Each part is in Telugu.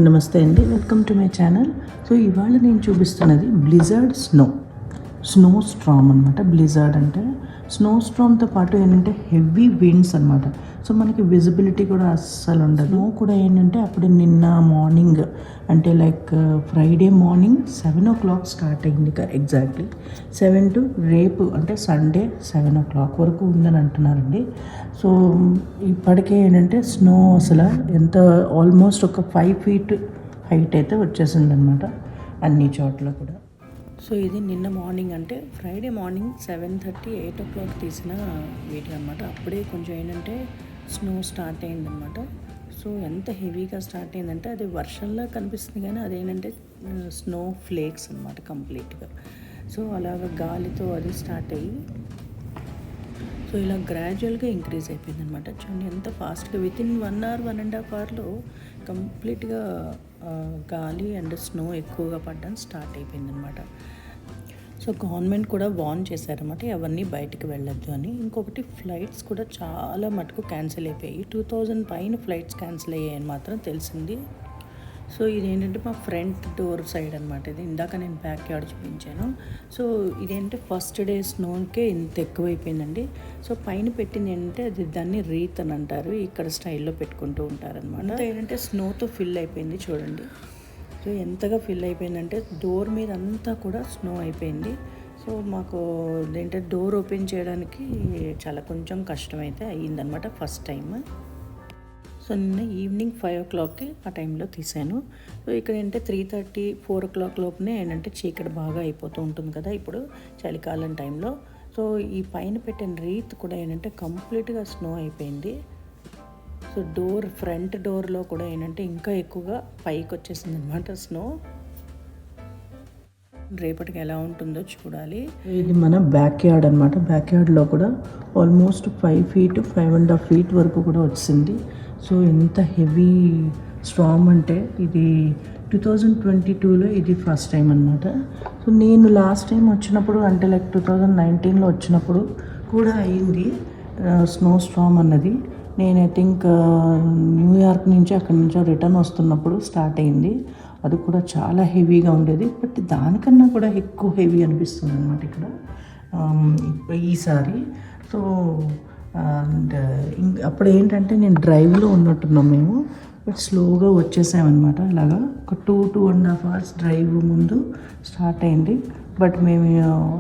నమస్తే అండి, welcome to my channel. So ఇవాళ నేను చూపిస్తున్నది బ్లిజర్డ్ స్నో స్ట్రామ్ అనమాట. బ్లిజర్డ్ అంటే స్నో స్ట్రామ్తో పాటు ఏంటంటే హెవీ విండ్స్ అనమాట. సో మనకి విజిబిలిటీ కూడా అస్సలు ఉండదు. స్నో కూడా ఏంటంటే అప్పుడు నిన్న మార్నింగ్ అంటే like Friday morning 7 o'clock start అయింది. ఎగ్జాక్ట్లీ 7 to రేపు అంటే సండే 7 o'clock వరకు ఉందని అంటున్నారండి. సో ఇప్పటికే ఏంటంటే స్నో అసలు ఎంత ఆల్మోస్ట్ ఒక 5 feet హైట్ అయితే వచ్చేసింది అనమాట అన్ని చోట్ల కూడా. సో ఇది నిన్న మార్నింగ్ అంటే ఫ్రైడే మార్నింగ్ 7:30, 8 o'clock తీసిన వీడియో అనమాట. అప్పుడే కొంచెం ఏంటంటే స్నో స్టార్ట్ అయిందనమాట. సో ఎంత హెవీగా స్టార్ట్ అయిందంటే అది వర్షంలా కనిపిస్తుంది, కానీ అదేంటంటే స్నో ఫ్లేక్స్ అనమాట కంప్లీట్గా. సో అలాగ గాలితో అది స్టార్ట్ అయ్యి సో ఇలా గ్రాడ్యువల్గా ఇంక్రీజ్ అయిపోయింది అనమాట. చూడండి ఎంత ఫాస్ట్గా వితిన్ 1 hour, 1.5 hourలో కంప్లీట్గా గాలి అండ్ స్నో ఎక్కువగా పడడం స్టార్ట్ అయిపోయింది అనమాట. సో గవర్నమెంట్ కూడా వార్న్ చేశారన్నమాట, ఎవరిని బయటికి వెళ్ళొద్దు అని. ఇంకొకటి ఫ్లైట్స్ కూడా చాలా మటుకు క్యాన్సిల్ అయిపోయాయి. 2000 పైన ఫ్లైట్స్ క్యాన్సిల్ అయ్యాయని మాత్రం తెలిసింది. సో ఇదేంటంటే మా ఫ్రంట్ డోర్ సైడ్ అనమాట. ఇది ఇందాక నేను బ్యాక్ యార్డ్ చూపించాను. సో ఇదేంటే ఫస్ట్ డే స్నోకే ఇంత ఎక్కువైపోయిందండి. సో పైన పెట్టింది ఏంటంటే అది దాన్ని రీత్ అని అంటారు, ఇక్కడ స్టైల్లో పెట్టుకుంటూ ఉంటారనమాట. ఏంటంటే స్నోతో ఫిల్ అయిపోయింది చూడండి. సో ఎంతగా ఫిల్ అయిపోయిందంటే డోర్ మీద అంతా కూడా స్నో అయిపోయింది. సో మాకు ఏంటంటే డోర్ ఓపెన్ చేయడానికి చాలా కొంచెం కష్టమైతే అయ్యిందనమాట ఫస్ట్ టైం. సో నిన్న ఈవినింగ్ 5 o'clockకి ఆ టైంలో తీసాను. సో ఇక్కడ ఏంటంటే 3:30, 4 o'clock లోపునే ఏంటంటే చీకటి బాగా అయిపోతూ ఉంటుంది కదా ఇప్పుడు చలికాలం టైంలో. సో ఈ పైన పెట్టిన రీత్ కూడా ఏంటంటే కంప్లీట్గా స్నో అయిపోయింది. సో ఫ్రంట్ డోర్లో కూడా ఏంటంటే ఇంకా ఎక్కువగా పైకి వచ్చేసింది అనమాట స్నో. రేపటికి ఎలా ఉంటుందో చూడాలి. ఇది మన బ్యాక్ యార్డ్ అనమాట. బ్యాక్ యార్డ్లో కూడా ఆల్మోస్ట్ 5 feet, 5.5 feet వరకు కూడా వచ్చింది. సో ఎంత హెవీ స్ట్రామ్ అంటే ఇది 2022లో ఇది ఫస్ట్ టైం అనమాట. సో నేను లాస్ట్ టైం వచ్చినప్పుడు అంటే లైక్ 2019లో వచ్చినప్పుడు కూడా అయింది స్నో స్ట్రామ్ అన్నది. నేను ఐ థింక్ న్యూయార్క్ నుంచి అక్కడి నుంచి రిటర్న్ వస్తున్నప్పుడు స్టార్ట్ అయింది. అది కూడా చాలా హెవీగా ఉండేది, బట్ దానికన్నా కూడా ఎక్కువ హెవీ అనిపిస్తుంది అనమాట ఇక్కడ ఈసారి. సో అండ్ అప్పుడు ఏంటంటే నేను డ్రైవ్లో ఉన్నట్టున్నాం మేము, బట్ స్లోగా వచ్చేసామన్నమాట. అలాగా ఒక 2.5 hours డ్రైవ్ ముందు స్టార్ట్ అయింది. బట్ మేము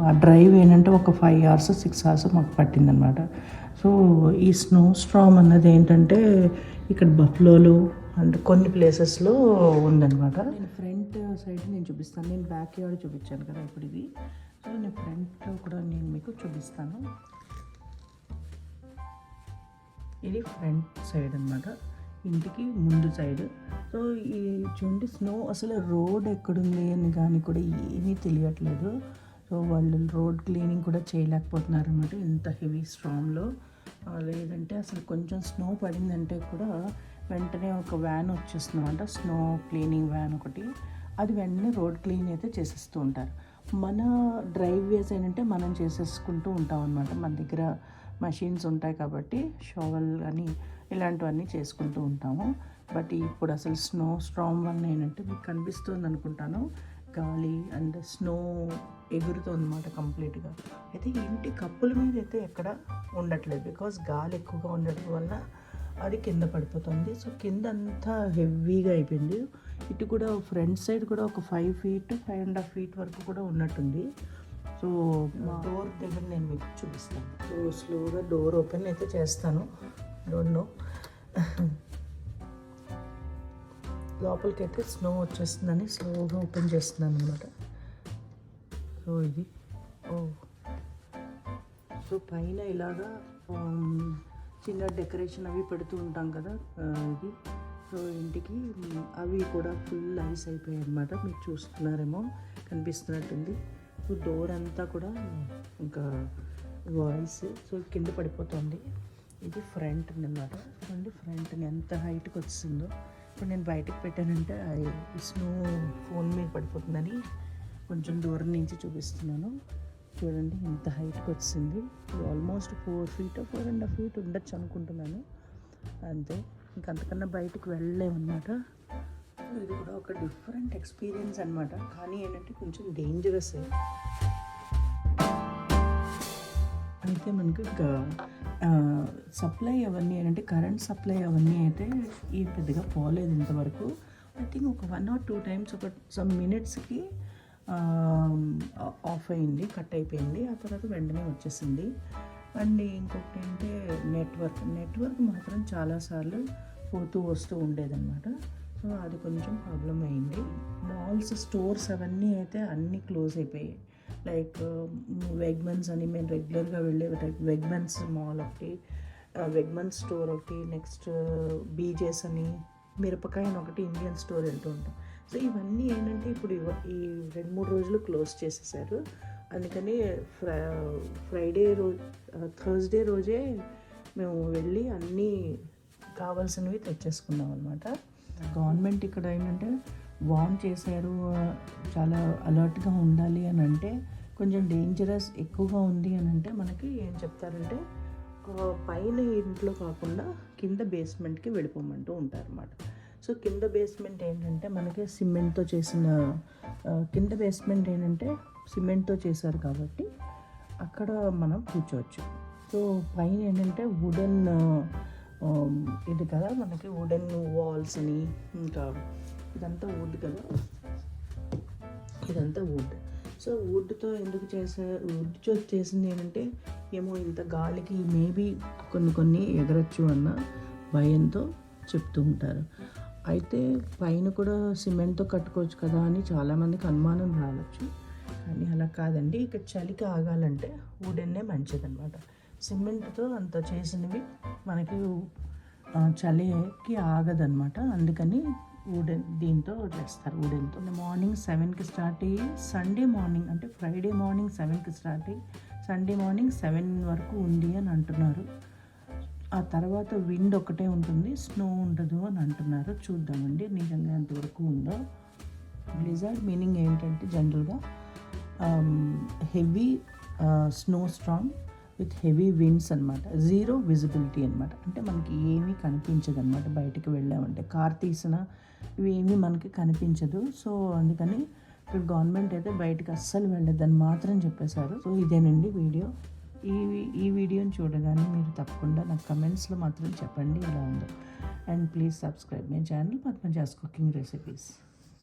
ఆ డ్రైవ్ ఏంటంటే ఒక 5 hours, 6 hours మాకు పట్టిందనమాట. సో ఈ స్నో స్ట్రామ్ అన్నది ఏంటంటే ఇక్కడ బఫ్లోలో అండ్ కొన్ని ప్లేసెస్లో ఉందన్నమాట. నేను ఫ్రంట్ సైడ్ నేను చూపిస్తాను. నేను బ్యాక్ యార్డ్ చూపించాను కదా ఇప్పుడు ఇది. సో నేను ఫ్రంట్లో కూడా నేను మీకు చూపిస్తాను. ఇది ఫ్రంట్ సైడ్ అనమాట, ఇంటికి ముందు సైడ్. సో ఈ చూడండి స్నో అసలు రోడ్ ఎక్కడుంది అని కానీ కూడా ఏమీ తెలియట్లేదు. సో వాళ్ళు రోడ్ క్లీనింగ్ కూడా చేయలేకపోతున్నారు అనమాట ఇంత హెవీ స్ట్రామ్లో. లేదంటే అసలు కొంచెం స్నో పడిందంటే కూడా వెంటనే ఒక వ్యాన్ వచ్చేస్తుందంట, స్నో క్లీనింగ్ వ్యాన్ ఒకటి. అది వెంటనే రోడ్ క్లీన్ అయితే చేసేస్తూ ఉంటారు. మన డ్రైవ్ వేస్ ఏంటంటే మనం చేసేసుకుంటూ ఉంటాం అనమాట. మన దగ్గర మషిన్స్ ఉంటాయి కాబట్టి షోవల్ కానీ ఇలాంటివన్నీ చేసుకుంటూ ఉంటాము. బట్ ఇప్పుడు అసలు స్నో స్ట్రామ్ వల్ల ఏంటంటే మీకు కనిపిస్తుంది అనుకుంటాను, గాలి అండ్ స్నో ఎగురుతుంది అన్నమాట కంప్లీట్గా. అయితే ఇంటి కప్పుల మీద అయితే ఎక్కడ ఉండట్లేదు, బికాజ్ గాలి ఎక్కువగా ఉండటం వల్ల అది కింద పడిపోతుంది. సో కింద అంతా హెవీగా అయిపోయింది. ఇటు కూడా ఫ్రంట్ సైడ్ కూడా ఒక 5 feet, 5.5 feet వరకు కూడా ఉన్నట్టుంది. సో డోర్ దగ్గర నేను మీకు చూపిస్తాను. సో స్లోగా డోర్ ఓపెన్ అయితే చేస్తాను. డోంట్ నో లోపలికైతే స్నో వచ్చేస్తుందని స్లోగా ఓపెన్ చేస్తున్నాను అనమాట. సో ఇది సో పైన ఇలాగా చిన్న డెకరేషన్ అవి పెడుతూ ఉంటాం కదా ఇది. సో ఇంటికి అవి కూడా ఫుల్ ఐస్ అయిపోయాయి అనమాట. మీరు చూస్తున్నారేమో, కనిపిస్తున్నట్టుంది. సో డోర్ అంతా కూడా ఇంకా వాయిస్ సో కింద పడిపోతుంది. ఇది ఫ్రంట్ అన్నమాట. చూడండి ఫ్రంట్ని ఎంత హైట్కి వచ్చిందో. ఇప్పుడు నేను బయటకు పెట్టానంటే స్నో ఫోన్ మీద పడిపోతుందని కొంచెం దూరం నుంచి చూపిస్తున్నాను. చూడండి ఎంత హైట్కి వచ్చింది. ఆల్మోస్ట్ 4 feet, 4.5 feet ఉండొచ్చు అనుకుంటున్నాను. అంతే, ఇంకంతకన్నా బయటకు వెళ్ళలేమన్నమాట. సో ఇది కూడా ఒక డిఫరెంట్ ఎక్స్పీరియన్స్ అనమాట. కానీ ఏంటంటే కొంచెం డేంజరస్. అయితే మనకు సప్లై అవన్నీ ఏంటంటే కరెంట్ సప్లై అవన్నీ అయితే ఈ పెద్దగా పోలేదు ఇంతవరకు. ఐ థింక్ ఒక 1 or 2 times ఒక సమ్ మినిట్స్కి ఆఫ్ అయింది, కట్ అయిపోయింది. ఆ తర్వాత వెంటనే వచ్చేసింది. అండ్ ఇంకొకటి అంటే నెట్వర్క్ మాత్రం చాలాసార్లు పోతూ వస్తూ ఉండేదన్నమాట. సో అది కొంచెం ప్రాబ్లం అయింది. మాల్స్, స్టోర్స్ అవన్నీ అయితే అన్నీ క్లోజ్ అయిపోయాయి. లైక్ వెగ్మన్స్ అని మేము రెగ్యులర్గా వెళ్ళే వెగ్మన్స్ మాల్ ఒకటి, వెగ్మన్స్ స్టోర్ ఒకటి, నెక్స్ట్ బీజేస్ అని, మిరపకాయని ఒకటి, ఇండియన్ స్టోర్ వెళ్తూ ఉంటాం. సో ఇవన్నీ ఏంటంటే ఇప్పుడు ఈ 2-3 రోజులు క్లోజ్ చేసేసారు. అందుకని థర్స్డే రోజే మేము వెళ్ళి అన్నీ కావాల్సినవి తెచ్చేసుకున్నాం అనమాట. గవర్నమెంట్ ఇక్కడ ఏంటంటే వార్న్ చేశారు, చాలా అలర్ట్గా ఉండాలి అని అంటే, కొంచెం డేంజరస్ ఎక్కువగా ఉంది అని అంటే మనకి ఏం చెప్తారంటే పైన ఇంట్లో కాకుండా కింద బేస్మెంట్కి వెళ్ళిపోమంటూ ఉంటారన్నమాట. సో కింద బేస్మెంట్ ఏంటంటే మనకి సిమెంట్తో చేసిన సిమెంట్తో చేశారు కాబట్టి అక్కడ మనం కూర్చోవచ్చు. సో పైన ఏంటంటే వుడెన్ ఇది కదా, మనకి వుడెన్ వాల్స్ అని, ఇంకా ఇదంతా వుడ్ కదా, ఇదంతా వుడ్. సో వుడ్తో ఎందుకు వుడ్తో చేసింది ఏంటంటే ఏమో ఇంత గాలికి మేబీ కొన్ని ఎగరచ్చు అన్న భయంతో చెప్తూ ఉంటారు. అయితే పైన కూడా సిమెంట్తో కట్టుకోవచ్చు కదా అని చాలామందికి అనుమానం రావచ్చు. కానీ అలా కాదండి. ఇక్కడ చలికి ఆగాలంటే వుడెన్నే మంచిదన్నమాట. సిమెంట్తో అంత చేసినవి మనకి చలికి ఆగదన్నమాట. అందుకని దీంతో చేస్తారు, వుడెన్తో. మార్నింగ్ 7కి స్టార్ట్ అయ్యి సండే మార్నింగ్ అంటే ఫ్రైడే మార్నింగ్ 7కి స్టార్ట్ అయ్యి సండే మార్నింగ్ 7 వరకు ఉంది అని అంటున్నారు. ఆ తర్వాత విండ్ ఒకటే ఉంటుంది, స్నో ఉండదు అని అంటున్నారు. చూద్దామండి నిజంగా ఎంతవరకు ఉందో. బ్లిజార్డ్ మీనింగ్ ఏంటంటే జనరల్గా heavy snow Storm with heavy winds అనమాట. జీరో విజిబిలిటీ అనమాట. అంటే మనకి ఏమీ కనిపించదు అనమాట. బయటికి వెళ్ళామంటే కార్ తీసిన ఇవేమీ మనకి కనిపించదు. సో అందుకని ఇక్కడ గవర్నమెంట్ అయితే బయటకు అస్సలు వెళ్ళొద్దని మాత్రం చెప్పేశారు. సో ఇదేనండి వీడియో. ఈ వీడియోని చూడగానే మీరు తప్పకుండా నాకు కమెంట్స్లో మాత్రం చెప్పండి ఎలా ఉందో. And please subscribe my channel Padmaja's cooking recipes.